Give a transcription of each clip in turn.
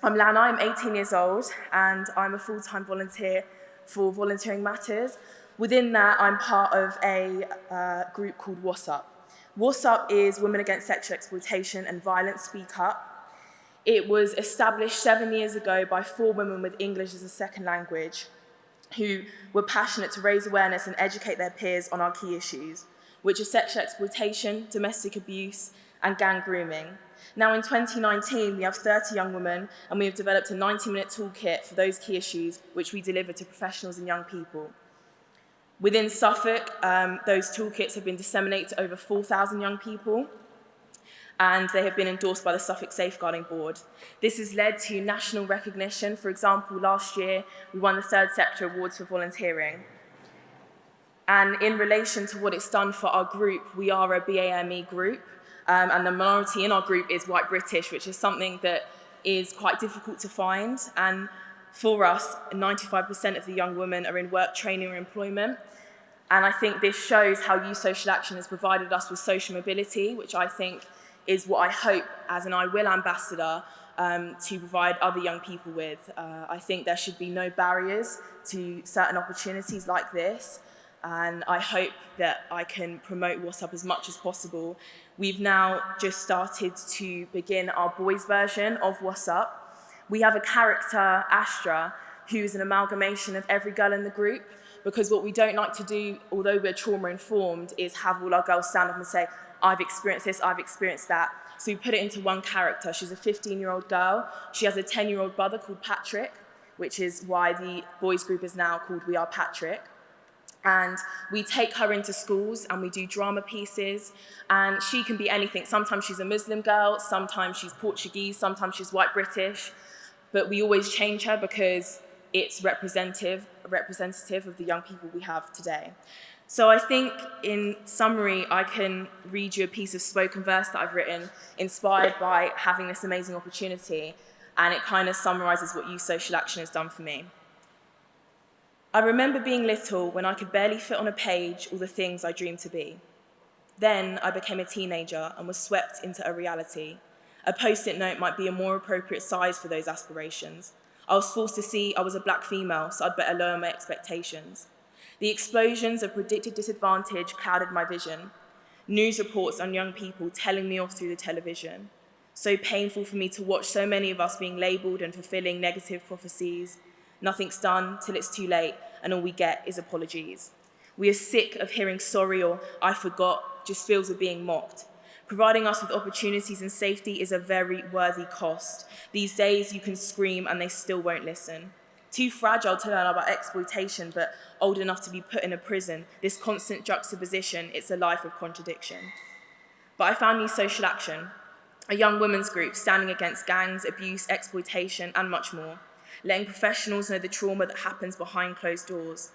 I'm Lanai, I'm 18 years old, and I'm a full-time volunteer for Volunteering Matters. Within that, I'm part of a group called WASSUP. WASSUP is Women Against Sexual Exploitation and Violence Speak Up. It was established 7 years ago by 4 women with English as a second language who were passionate to raise awareness and educate their peers on our key issues, which are sexual exploitation, domestic abuse, and gang grooming. Now in 2019, we have 30 young women, and we have developed a 90-minute toolkit for those key issues, which we deliver to professionals and young people. Within Suffolk, those toolkits have been disseminated to over 4,000 young people, and they have been endorsed by the Suffolk Safeguarding Board. This has led to national recognition. For example, last year, we won the Third Sector Awards for volunteering. And in relation to what it's done for our group, we are a BAME group, and the minority in our group is white British, which is something that is quite difficult to find. And for us, 95% of the young women are in work, training, or employment. And I think this shows how Youth Social Action has provided us with social mobility, which I think is what I hope, as an iwill ambassador, to provide other young people with. I think there should be no barriers to certain opportunities like this, and I hope that I can promote WASSUP as much as possible. We've now just started to begin our boys' version of WASSUP. We have a character, Astra, who's an amalgamation of every girl in the group, because what we don't like to do, although we're trauma-informed, is have all our girls stand up and say, I've experienced this, I've experienced that. So we put it into one character. She's a 15-year-old girl. She has a 10-year-old brother called Patrick, which is why the boys group is now called We Are Patrick. And we take her into schools and we do drama pieces, and she can be anything. Sometimes she's a Muslim girl, sometimes she's Portuguese, sometimes she's white British, but we always change her because it's representative of the young people we have today. So I think, in summary, I can read you a piece of spoken verse that I've written, inspired by having this amazing opportunity, and it kind of summarizes what Youth Social Action has done for me. I remember being little when I could barely fit on a page all the things I dreamed to be. Then I became a teenager and was swept into a reality. A post-it note might be a more appropriate size for those aspirations. I was forced to see I was a black female, so I'd better lower my expectations. The explosions of predicted disadvantage clouded my vision. News reports on young people telling me off through the television. So painful for me to watch so many of us being labelled and fulfilling negative prophecies. Nothing's done till it's too late, and all we get is apologies. We are sick of hearing sorry or I forgot, just feels we're being mocked. Providing us with opportunities and safety is a very worthy cost. These days you can scream and they still won't listen. Too fragile to learn about exploitation, but old enough to be put in a prison. This constant juxtaposition, it's a life of contradiction. But I found Youth Social Action, a young women's group standing against gangs, abuse, exploitation, and much more, letting professionals know the trauma that happens behind closed doors.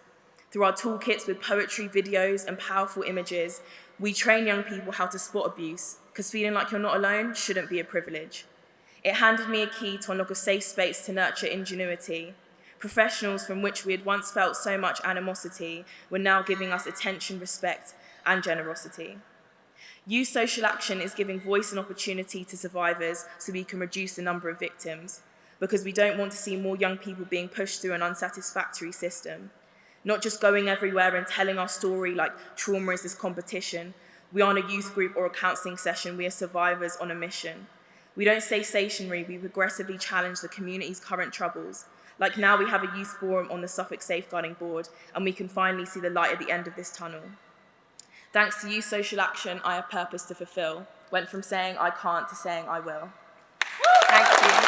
Through our toolkits with poetry, videos, and powerful images, we train young people how to spot abuse, because feeling like you're not alone shouldn't be a privilege. It handed me a key to unlock a safe space to nurture ingenuity. Professionals from which we had once felt so much animosity were now giving us attention, respect, and generosity. Youth Social Action is giving voice and opportunity to survivors so we can reduce the number of victims, because we don't want to see more young people being pushed through an unsatisfactory system. Not just going everywhere and telling our story like trauma is this competition. We aren't a youth group or a counselling session, we are survivors on a mission. We don't stay stationary, we progressively challenge the community's current troubles. Like now we have a youth forum on the Suffolk Safeguarding Board, and we can finally see the light at the end of this tunnel. Thanks to Youth Social Action, I have purpose to fulfill. Went from saying I can't to saying I will. Thank you.